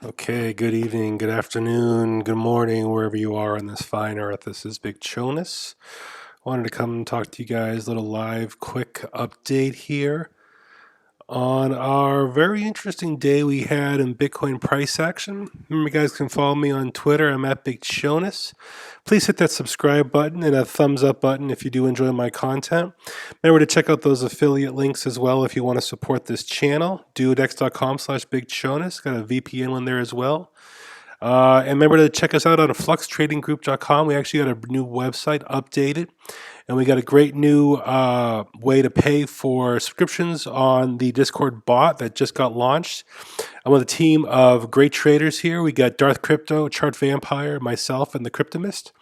Okay, good evening, good afternoon, good morning, wherever you are on this fine earth. This is Big Jonas. Wanted to come and talk to you guys, a little live quick update here on our very interesting day we had in Bitcoin price action. Remember, you guys can follow me on Twitter. I'm at Big Jonas. Please hit that subscribe button and a thumbs up button if you do enjoy my content. Remember to check out those affiliate links as well if you want to support this channel. Duodex.com/Big Jonas. Got a VPN one there as well. And remember to check us out on fluxtradinggroup.com. We actually got a new website updated, and we got a great new way to pay for subscriptions on the Discord bot that just got launched. I'm with a team of great traders here. We got Darth Crypto, Chart Vampire, myself, and the Cryptomist.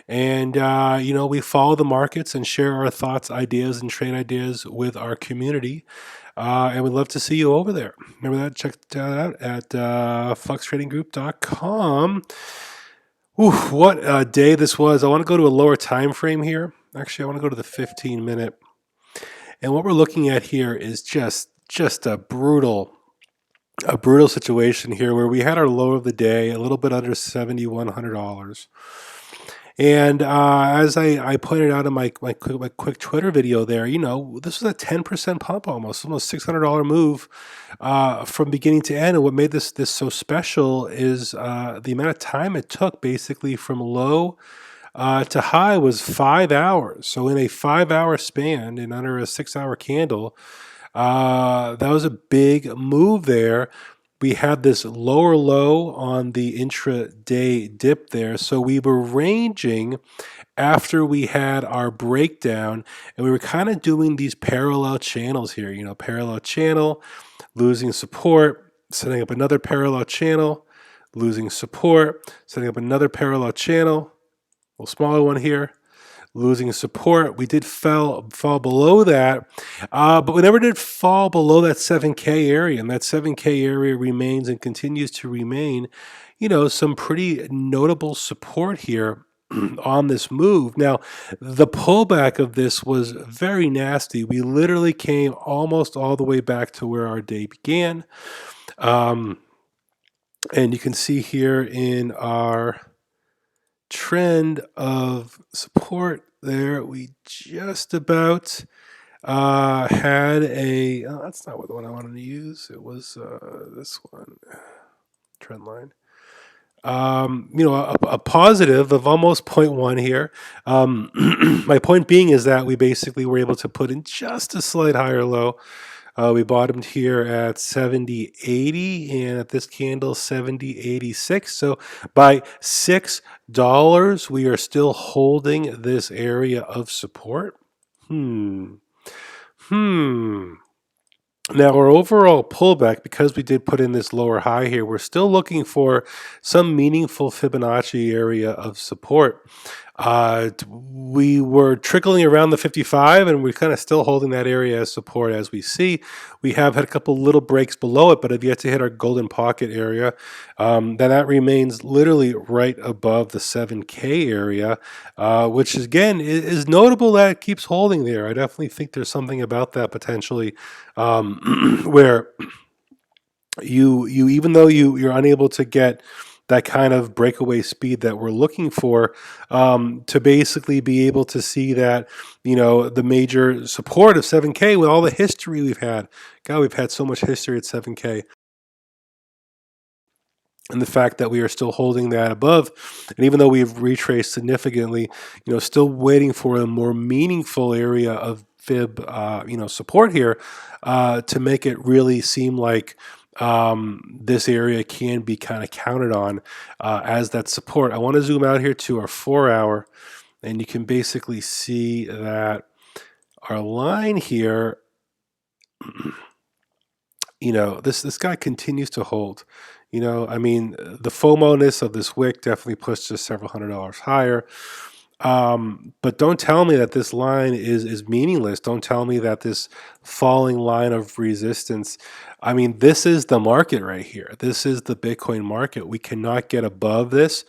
And, we follow the markets and share our thoughts, ideas, and trade ideas with our community. And we'd love to see you over there. Remember that? Check that out at fluxtradinggroup.com. What a day this was. I want to go to a lower time frame here. Actually, I want to go to the 15-minute. And what we're looking at here is just a brutal situation here where we had our low of the day, a little bit under $7,100. And as I pointed out in my quick Twitter video there, this was a 10% pump almost $600 move from beginning to end. And what made this so special is the amount of time it took basically from low to high was 5 hours. So in a 5-hour span, in under a 6-hour candle, that was a big move there. We had this lower low on the intraday dip there. So we were ranging after we had our breakdown, and we were kind of doing these parallel channels here, parallel channel, losing support, setting up another parallel channel, losing support, setting up another parallel channel, a little smaller one here, losing support. We did fall below that, but we never did fall below that 7K area, and that 7K area remains and continues to remain, some pretty notable support here on this move. Now, the pullback of this was very nasty. We literally came almost all the way back to where our day began. And you can see here in our trend of support there, we just about had a, that's not the one I wanted to use. It was this one, trend line. A positive of almost 0.1 here. My point being is that we basically were able to put in just a slight higher low. We bottomed here at 70.80, and at this candle 70.86. So by $6, we are still holding this area of support. Now, our overall pullback, because we did put in this lower high here, we're still looking for some meaningful Fibonacci area of support. We were trickling around the 55, and we're kind of still holding that area as support as we see. We have had a couple little breaks below it, but have yet to hit our golden pocket area. Then that remains literally right above the 7K area, which is, again, is notable that it keeps holding there. I definitely think there's something about that potentially, where you even though you're unable to get that kind of breakaway speed that we're looking for, to basically be able to see that, the major support of 7K with all the history we've had. God, we've had so much history at 7K. And the fact that we are still holding that above, and even though we've retraced significantly, still waiting for a more meaningful area of fib, support here, to make it really seem like, this area can be kind of counted on, as that support. I want to zoom out here to our 4 hour, and you can basically see that our line here, this guy continues to hold. I mean, the FOMO-ness of this wick definitely pushed us several $100s higher. But don't tell me that this line is meaningless. Don't tell me that this falling line of resistance. I mean, this is the market right here. This is the Bitcoin market. We cannot get above this.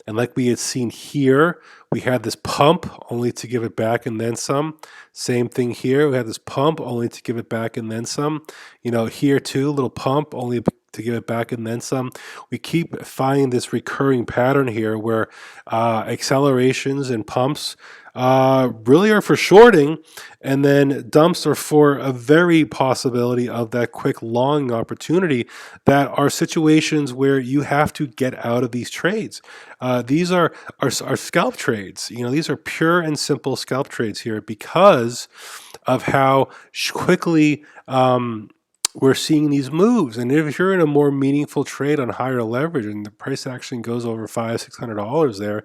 And like we had seen here, we had this pump only to give it back and then some. Same thing here. We had this pump only to give it back and then some. Here too, little pump only to give it back and then some. We keep finding this recurring pattern here where accelerations and pumps really are for shorting, and then dumps are for a very possibility of that quick long opportunity that are situations where you have to get out of these trades. These are scalp trades. These are pure and simple scalp trades here because of how quickly we're seeing these moves. And if you're in a more meaningful trade on higher leverage and the price action goes over $500-$600 there,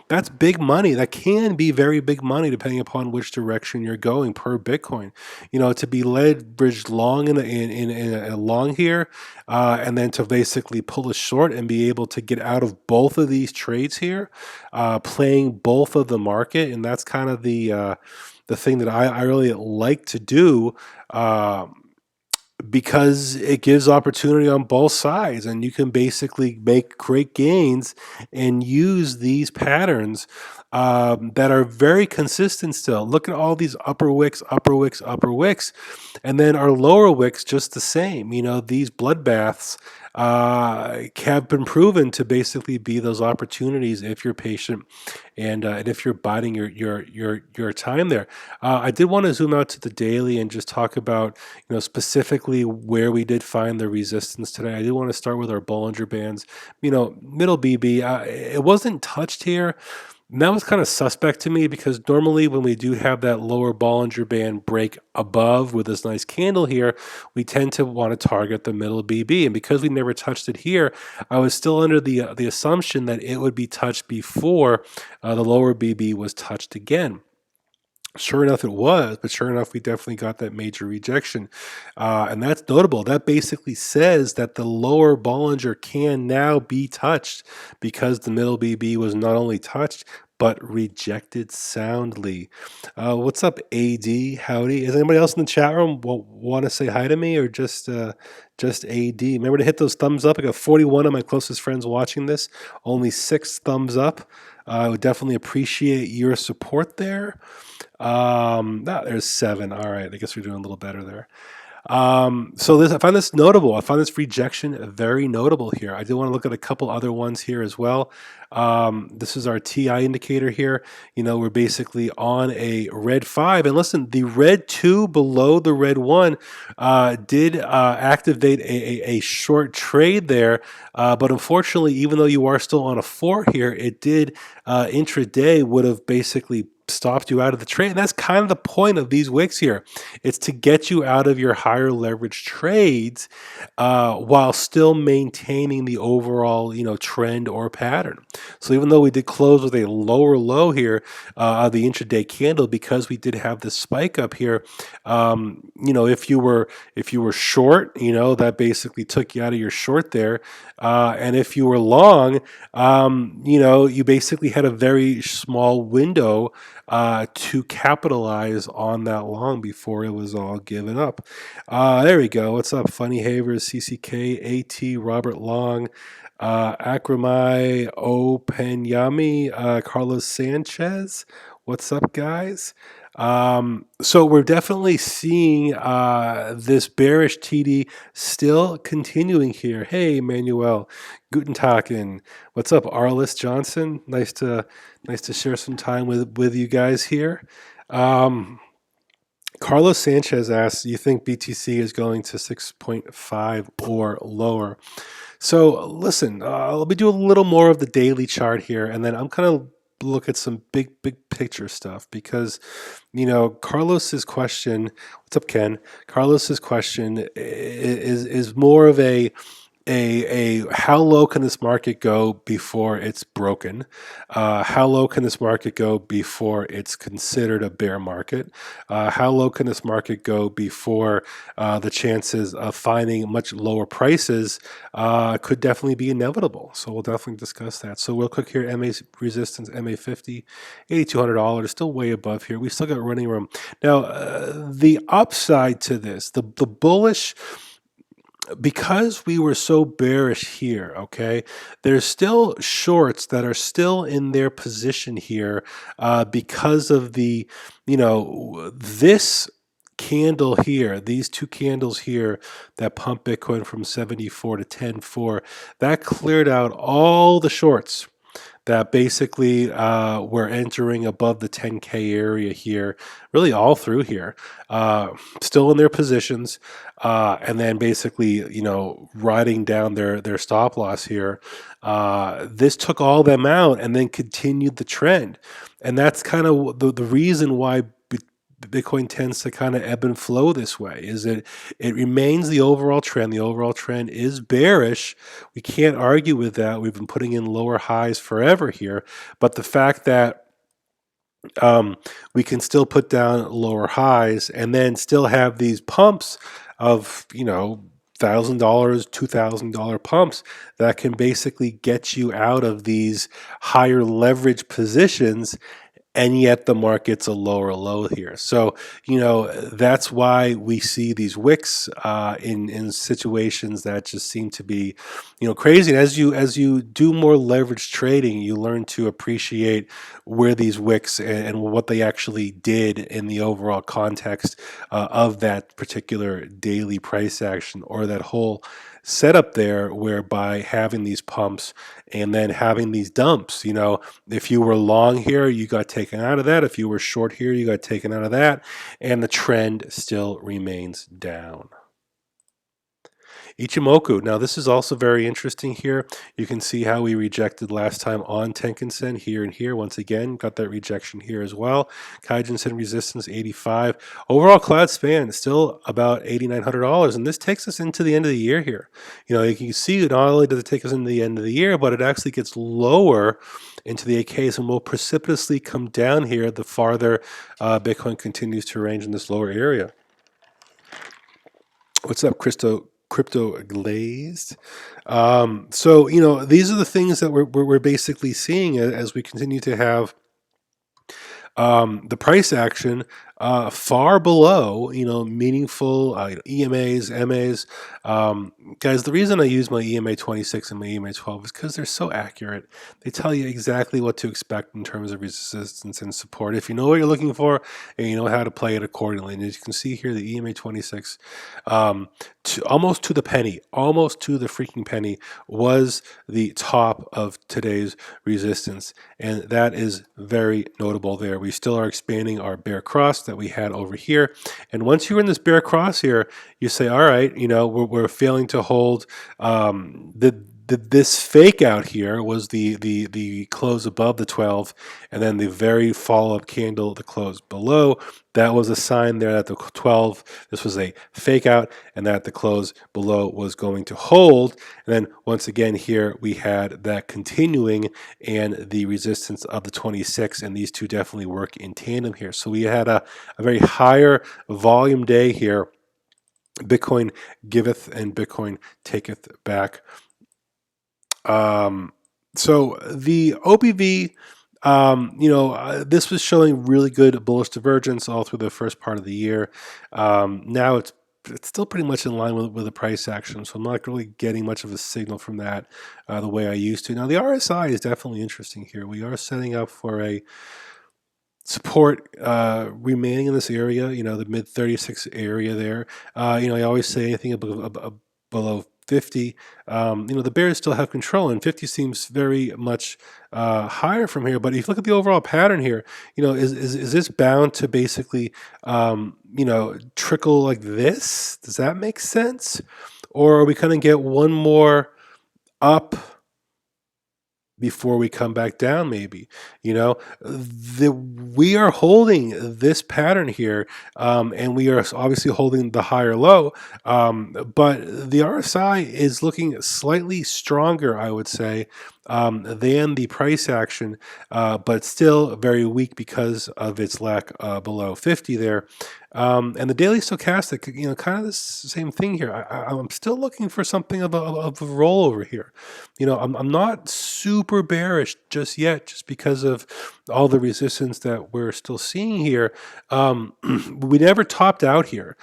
that's big money. That can be very big money depending upon which direction you're going per Bitcoin. To be leveraged long in a long here, and then to basically pull a short and be able to get out of both of these trades here, playing both of the market, and that's kind of the thing that I really like to do. Because it gives opportunity on both sides, and you can basically make great gains and use these patterns, that are very consistent still. Look at all these upper wicks, upper wicks, upper wicks, and then our lower wicks just the same. These bloodbaths have been proven to basically be those opportunities if you're patient and if you're biding your time there. I did want to zoom out to the daily and just talk about specifically where we did find the resistance today. I do want to start with our Bollinger Bands. Middle BB, it wasn't touched here. And that was kind of suspect to me because normally when we do have that lower Bollinger Band break above with this nice candle here, we tend to want to target the middle BB. And because we never touched it here, I was still under the assumption that it would be touched before the lower BB was touched again. Sure enough, it was, but sure enough, we definitely got that major rejection. And that's notable. That basically says that the lower Bollinger can now be touched because the middle BB was not only touched, but rejected soundly. What's up, AD? Howdy. Is anybody else in the chat room want to say hi to me, or just AD? Remember to hit those thumbs up. I got 41 of my closest friends watching this. Only 6 thumbs up. I would definitely appreciate your support there. There's 7. All right, I guess we're doing a little better there. So I find this notable. I find this rejection very notable here. I do want to look at a couple other ones here as well. This is our TI indicator here. We're basically on a red 5. And listen, the red 2 below the red 1 did activate a short trade there. But unfortunately, even though you are still on a 4 here, it did intraday would have basically stopped you out of the trade. And that's kind of the point of these wicks here. It's to get you out of your higher leverage trades while still maintaining the overall, trend or pattern. So even though we did close with a lower low here of the intraday candle, because we did have this spike up here, if you were short, that basically took you out of your short there. And if you were long, you basically had a very small window to capitalize on that long before it was all given up. There we go. What's up, Funny Havers, CCK, AT, Robert Long, Akramai, O Penyami, Carlos Sanchez. What's up, guys? So we're definitely seeing this bearish TD still continuing here. Hey, Manuel, Guten Tag, and what's up, Arliss Johnson? Nice to share some time with you guys here. Carlos Sanchez asks, "You think BTC is going to 6.5 or lower?" So listen, let me do a little more of the daily chart here, and then I'm gonna look at some big picture stuff because Carlos's question. What's up, Ken? Carlos's question is more of a how low can this market go before it's broken? How low can this market go before it's considered a bear market? How low can this market go before the chances of finding much lower prices could definitely be inevitable? So we'll definitely discuss that. So real quick here, MA resistance, MA50, $8,200, still way above here. We still got running room. Now, the upside to this, the bullish, because we were so bearish here, okay, there's still shorts that are still in their position here because of this candle here, these two candles here that pump Bitcoin from 74 to 10.4, that cleared out all the shorts that basically we're entering above the 10K area here, really all through here, still in their positions, and then basically, riding down their stop loss here. This took all them out and then continued the trend. And that's kind of the reason why Bitcoin tends to kind of ebb and flow this way, is it remains the overall trend. The overall trend is bearish. We can't argue with that. We've been putting in lower highs forever here. But the fact that we can still put down lower highs and then still have these pumps of, $1,000, $2,000 pumps that can basically get you out of these higher leverage positions, and yet the market's a lower low here. So, that's why we see these wicks in situations that just seem to be, crazy. And as you do more leverage trading, you learn to appreciate where these wicks and what they actually did in the overall context of that particular daily price action, or that whole setup there, whereby having these pumps and then having these dumps. If you were long here, you got taken out of that. If you were short here, you got taken out of that, and the trend still remains down. Ichimoku. Now, this is also very interesting here. You can see how we rejected last time on Tenkan-sen here and here. Once again, got that rejection here as well. Kaijin-sen resistance, 85. Overall cloud span, still about $8,900. And this takes us into the end of the year here. You can see not only does it take us into the end of the year, but it actually gets lower into the 8Ks and will precipitously come down here the farther Bitcoin continues to range in this lower area. What's up, Crypto Glazed? So these are the things that we're basically seeing as we continue to have the price action far below meaningful EMAs, MAs. Guys, the reason I use my EMA 26 and my EMA 12 is because they're so accurate. They tell you exactly what to expect in terms of resistance and support. If you know what you're looking for and you know how to play it accordingly. And as you can see here, the EMA 26, almost to the freaking penny, was the top of today's resistance. And that is very notable there. We still are expanding our bear cross that we had over here. And once you're in this bear cross here, you say, all right, we're failing to hold this fake out here was the close above the 12, and then the very follow-up candle, the close below. That was a sign there that the 12, this was a fake out, and that the close below was going to hold. And then once again here we had that continuing and the resistance of the 26, and these two definitely work in tandem here. So we had a very higher volume day here. Bitcoin giveth and Bitcoin taketh back. So the OBV, this was showing really good bullish divergence all through the first part of the year. Now it's still pretty much in line with the price action, so I'm not really getting much of a signal from that the way I used to. Now the RSI is definitely interesting here. We are setting up for a support remaining in this area, the mid 36 area there. I always say anything below 50, the bears still have control, and 50 seems very much higher from here. But if you look at the overall pattern here, is this bound to basically, trickle like this? Does that make sense? Or are we going to get one more up before we come back down? Maybe we are holding this pattern here, and we are obviously holding the higher low, but the RSI is looking slightly stronger, I would say, than the price action, but still very weak because of its lack below 50 there. And the daily stochastic, kind of the same thing here. I'm still looking for something of a rollover here. I'm not super bearish just yet, just because of all the resistance that we're still seeing here. We never topped out here,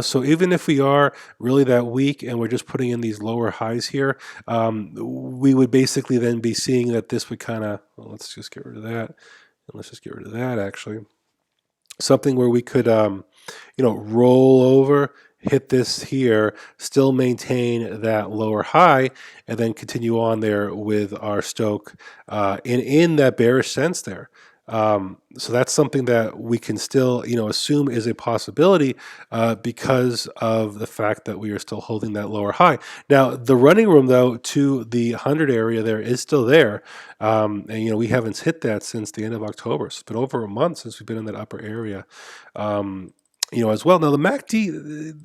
so even if we are really that weak and we're just putting in these lower highs here, we would basically then be seeing that this would kind of, let's just get rid of that. And let's just get rid of that, actually. Something where we could, roll over, hit this here, still maintain that lower high, and then continue on there with our stoke in that bearish sense there. So that's something that we can still, assume is a possibility because of the fact that we are still holding that lower high. Now, the running room, though, to the 100 area there is still there. And, we haven't hit that since the end of October. So it's been over a month since we've been in that upper area. As well. Now the MACD,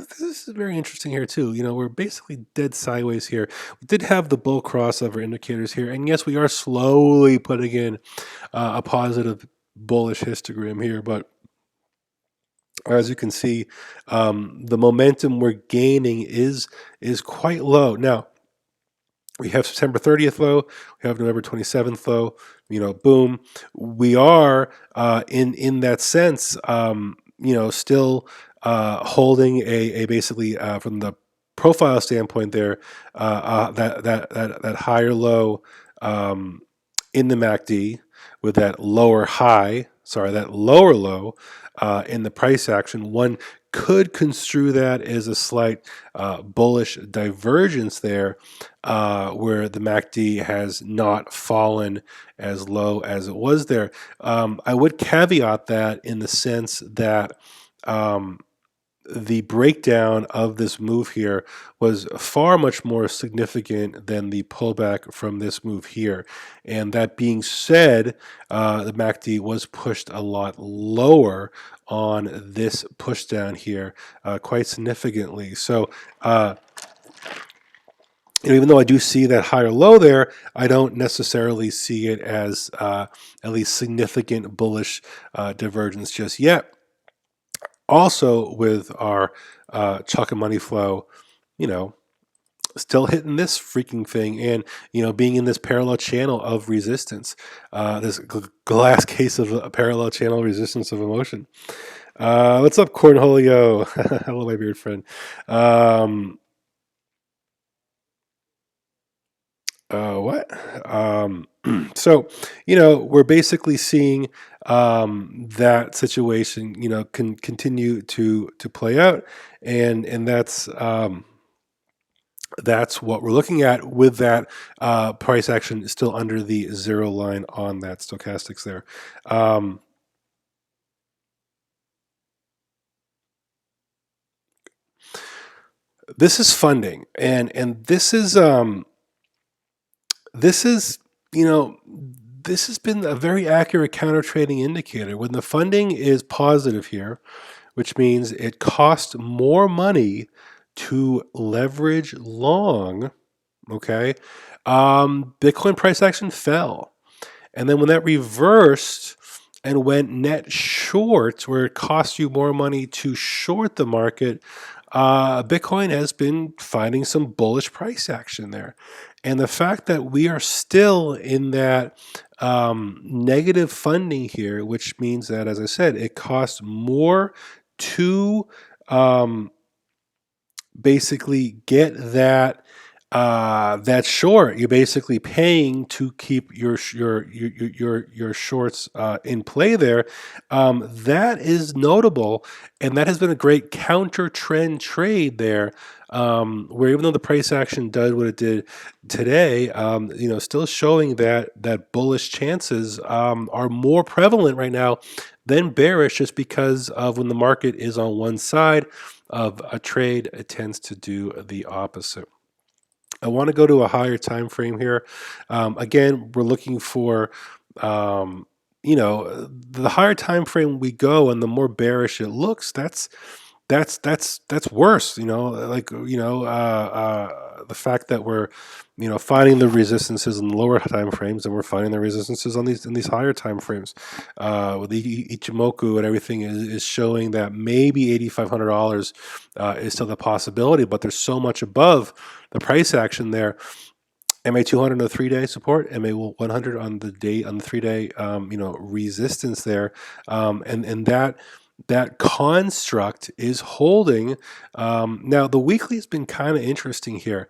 this is very interesting here too. We're basically dead sideways here. We did have the bull crossover indicators here, and yes, we are slowly putting in a positive bullish histogram here, but as you can see, the momentum we're gaining is quite low. Now, we have September 30th low. We have November 27th low. Boom. We are in that sense, still holding a basically from the profile standpoint there, that higher low in the MACD with that lower lower low in the price action. One could construe that as a slight bullish divergence there, where the MACD has not fallen as low as it was there. I would caveat that in the sense that the breakdown of this move here was far much more significant than the pullback from this move here. And that being said, the MACD was pushed a lot lower on this push down here, quite significantly. So, even though I do see that higher low there, I don't necessarily see it as at least significant bullish divergence just yet. Also, with our chocolate money flow, still hitting this freaking thing, and being in this parallel channel of resistance, this glass case of a parallel channel resistance of emotion. What's up, Cornholio? Hello, my beard friend. What? So, we're basically seeing that situation, can continue to play out, and that's what we're looking at with that price action still under the zero line on that stochastics there. This is funding, and this is this is, you know, this has been a very accurate counter trading indicator. When the funding is positive here, which means it costs more money to leverage long, okay, Bitcoin price action fell. And then when that reversed and went net short, where it costs you more money to short the market, Bitcoin has been finding some bullish price action there. And the fact that we are still in that negative funding here, which means that, as I said, it costs more to basically get that short. You're basically paying to keep your shorts in play there. That is notable, and that has been a great counter trend trade there. Where even though the price action did what it did today, still showing that bullish chances are more prevalent right now than bearish, just because of when the market is on one side of a trade, it tends to do the opposite. I want to go to a higher time frame here. Again, we're looking for, the higher time frame we go, and the more bearish it looks. That's worse. The fact that we're, finding the resistances in the lower time frames, and we're finding the resistances on these higher time frames. With the Ichimoku and everything is showing that maybe $8,500 is still the possibility, but there's so much above the price action there. MA 200 on the 3-day support, MA 100 on the 3-day, resistance there, and that construct is holding. Now the weekly has been kind of interesting here.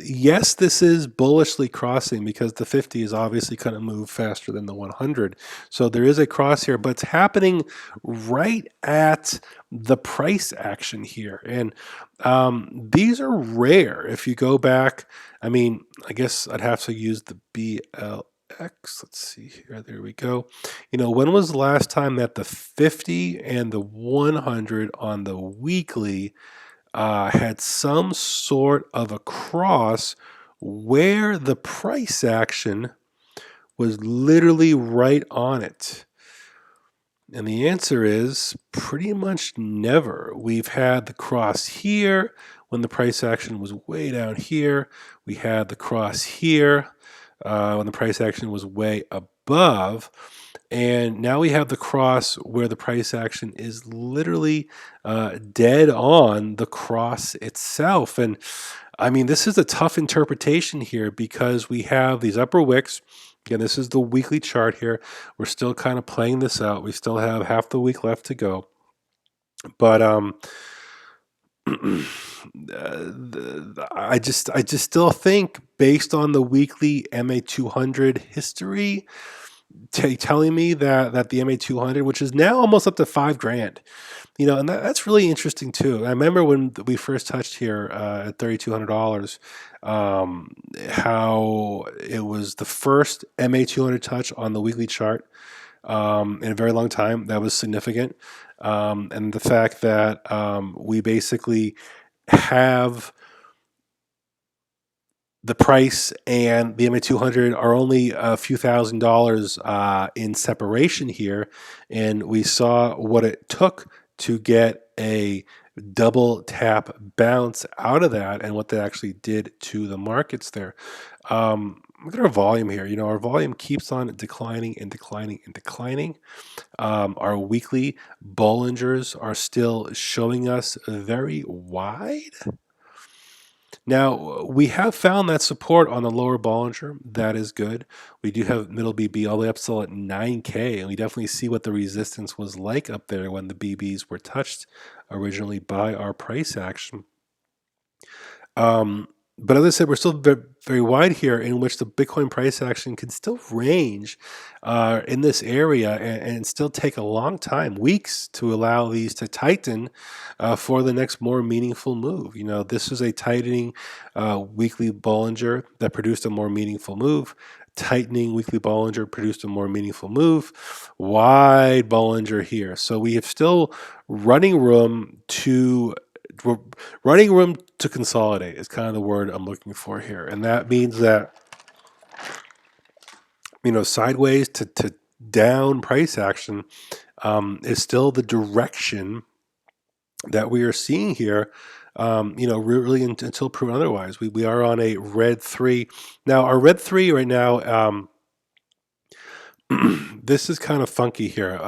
Yes, this is bullishly crossing because the 50 is obviously going to move faster than the 100. So there is a cross here, but it's happening right at the price action here. And these are rare. If you go back, I guess I'd have to use the BLX. Let's see here. There we go. When was the last time that the 50 and the 100 on the weekly had some sort of a cross where the price action was literally right on it? And the answer is pretty much never. We've had the cross here when the price action was way down here. We had the cross here when the price action was way above. And now we have the cross where the price action is literally dead on the cross itself. And this is a tough interpretation here because we have these upper wicks. Again, this is the weekly chart here. We're still kind of playing this out. We still have half the week left to go. But I just still think, based on the weekly MA 200 history, telling me that the MA 200, which is now almost up to $5,000, and that's really interesting too. I remember when we first touched here at $3,200, how it was the first MA 200 touch on the weekly chart in a very long time. That was significant, and the fact that we basically have the price and the MA 200 are only a few $1,000s in separation here, and we saw what it took to get a double tap bounce out of that, and what that actually did to the markets there. Look at our volume here. Our volume keeps on declining and declining and declining. Our weekly Bollingers are still showing us very wide. Now, we have found that support on the lower Bollinger. That is good. We do have middle BB all the way up still at 9K, and we definitely see what the resistance was like up there when the BBs were touched originally by our price action. But as I said, we're still very, very wide here, in which the Bitcoin price action can still range in this area and still take a long time, weeks, to allow these to tighten for the next more meaningful move. This is a tightening weekly Bollinger that produced a more meaningful move. Tightening weekly Bollinger produced a more meaningful move. Wide Bollinger here. So we have still running room to consolidate is kind of the word I'm looking for here. And that means that sideways to down price action is still the direction that we are seeing here. Really until proven otherwise. We are on a red three now. Our red three right now. This is kind of funky here.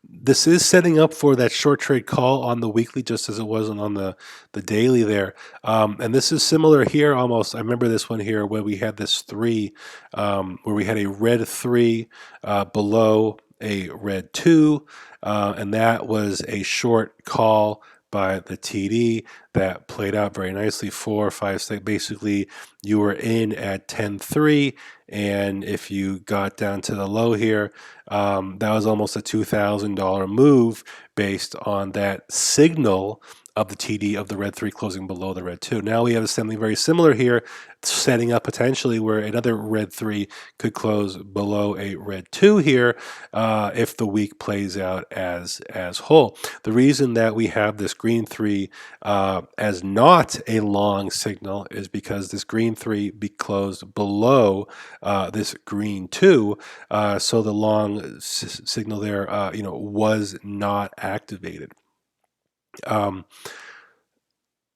This is setting up for that short trade call on the weekly, just as it was on the daily there. And this is similar here almost. I remember this one here where we had this three, where we had a red three below a red two, and that was a short call by the TD that played out very nicely. 4, 5, 6. Basically, you were in at 10.3, and if you got down to the low here, that was almost a $2,000 move based on that signal of the TD of the red 3 closing below the red 2. Now we have something very similar here, setting up potentially where another red 3 could close below a red 2 here if the week plays out as whole. The reason that we have this green 3 as not a long signal is because this green 3 be closed below this green 2, so the long signal there was not activated.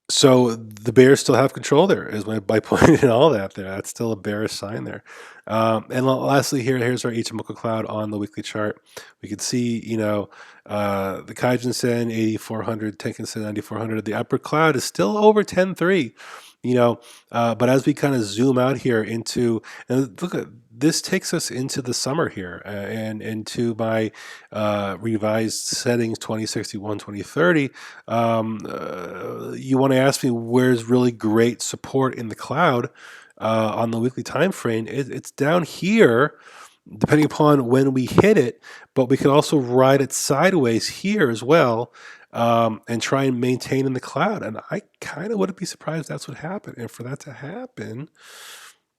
So the Bears still have control there, is by pointing all that there. That's still a bearish sign there. And lastly, here's our Ichimoku cloud on the weekly chart. We can see, the Kaijin Sen 8400, Tenkan Sen 9400. The upper cloud is still over 10.3. But as we kind of zoom out here into, and look at this, takes us into the summer here and into my revised settings 2061 2030. You want to ask me where's really great support in the cloud on the weekly time frame. It's down here depending upon when we hit it, but we could also ride it sideways here as well. And try and maintain in the cloud. And I kind of wouldn't be surprised if that's what happened. And for that to happen,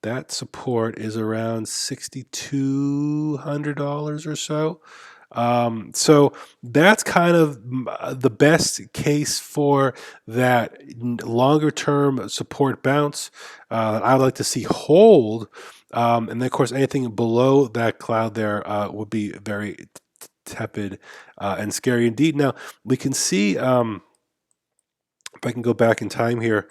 that support is around $6,200 or so. So that's kind of the best case for that longer term support bounce. I would like to see hold. And then, of course, anything below that cloud there would be very tepid and scary indeed. Now we can see, if I can go back in time here,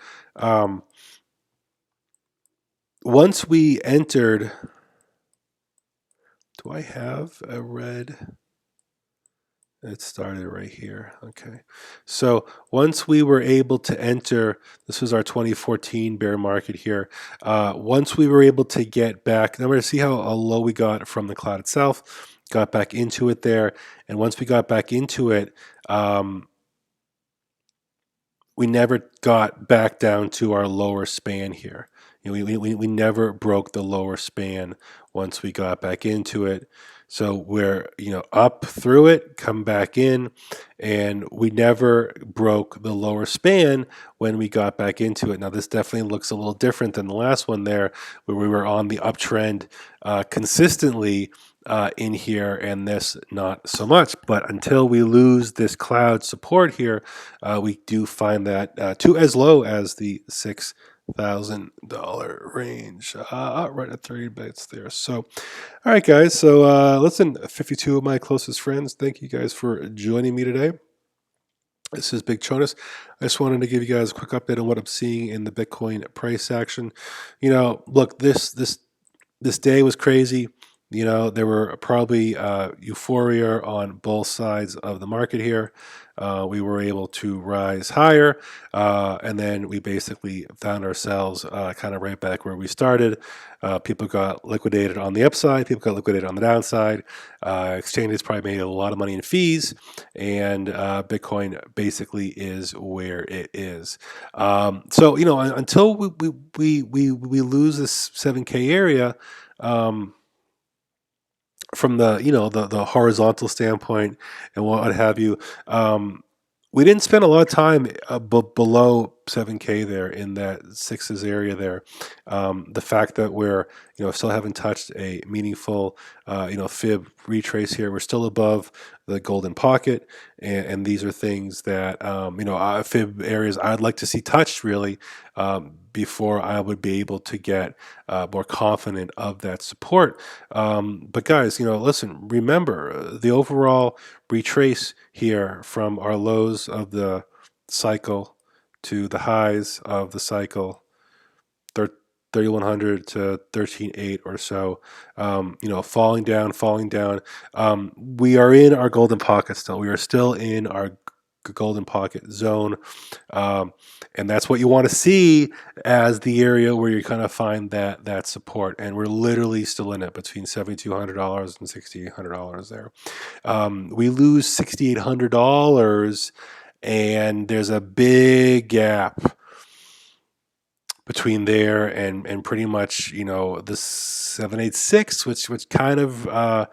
once we entered, do I have a red? It started right here. Okay. So once we were able to enter, this was our 2014 bear market here. Once we were able to get back, now we're going to see how low we got from the cloud itself. Got back into it there. And once we got back into it, we never got back down to our lower span here. We never broke the lower span once we got back into it. So we're up through it, come back in, and we never broke the lower span when we got back into it. Now this definitely looks a little different than the last one there, where we were on the uptrend consistently in here, and this not so much. But until we lose this cloud support here, we do find that to as low as the $6,000 range, right at 30 bits there. So, all right, guys. So, listen, 52 of my closest friends, thank you guys for joining me today. This is Big Chonas. I just wanted to give you guys a quick update on what I'm seeing in the Bitcoin price action. Look, this day was crazy. There were probably euphoria on both sides of the market here. We were able to rise higher, and then we basically found ourselves kind of right back where we started. People got liquidated on the upside, people got liquidated on the downside. Exchanges probably made a lot of money in fees, and Bitcoin basically is where it is. So until we lose this 7K area. From the horizontal standpoint and what have you, we didn't spend a lot of time below 7K there in that sixes area there. The fact that we're still haven't touched a meaningful fib retrace here. We're still above the golden pocket, and these are things that fib areas I'd like to see touched really before I would be able to get more confident of that support. But guys, listen, remember the overall retrace here from our lows of the cycle to the highs of the cycle, 3,100 to 13.8 or so, falling down, falling down. We are in our golden pocket still. We are still in our golden pocket zone. And that's what you want to see as the area where you kind of find that support. And we're literally still in it between $7,200 and $6,800 there. We lose $6,800 and there's a big gap between there and pretty much the 786, which kind of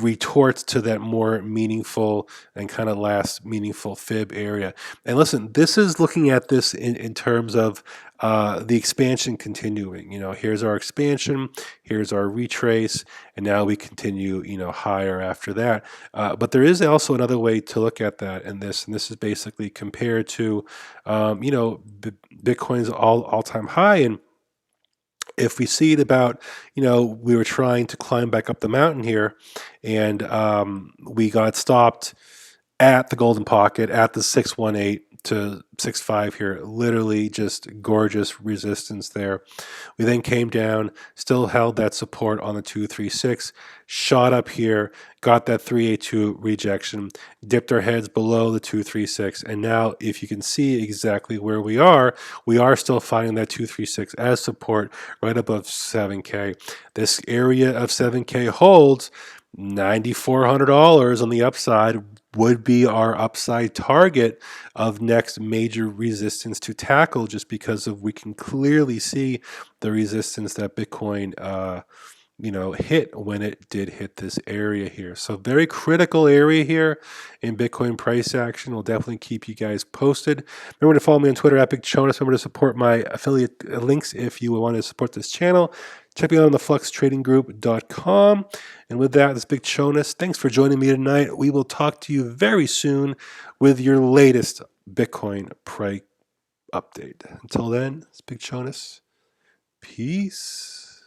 retorts to that more meaningful and kind of last meaningful fib area. And listen, this is looking at this in terms of the expansion continuing. Here's our expansion, here's our retrace, and now we continue higher after that. But there is also another way to look at that in this, and this is basically compared to Bitcoin's all-time high. And if we see it about, we were trying to climb back up the mountain here, and we got stopped at the golden pocket at the 618 to 65 here, literally just gorgeous resistance there. We then came down, still held that support on the 236, shot up here, got that 382 rejection, dipped our heads below the 236, and now if you can see exactly where we are still finding that 236 as support right above 7K. This area of 7K holds $9,400 on the upside would be our upside target of next major resistance to tackle, just because of we can clearly see the resistance that Bitcoin hit when it did hit this area here. So very critical area here in Bitcoin price action. We'll definitely keep you guys posted. Remember to follow me on Twitter at BigChonas. Remember to support my affiliate links if you want to support this channel. Check me out on the fluxtradinggroup.com. And with that, this is Big Chonas. Thanks for joining me tonight. We will talk to you very soon with your latest Bitcoin price update. Until then, it's Big Chonas. Peace.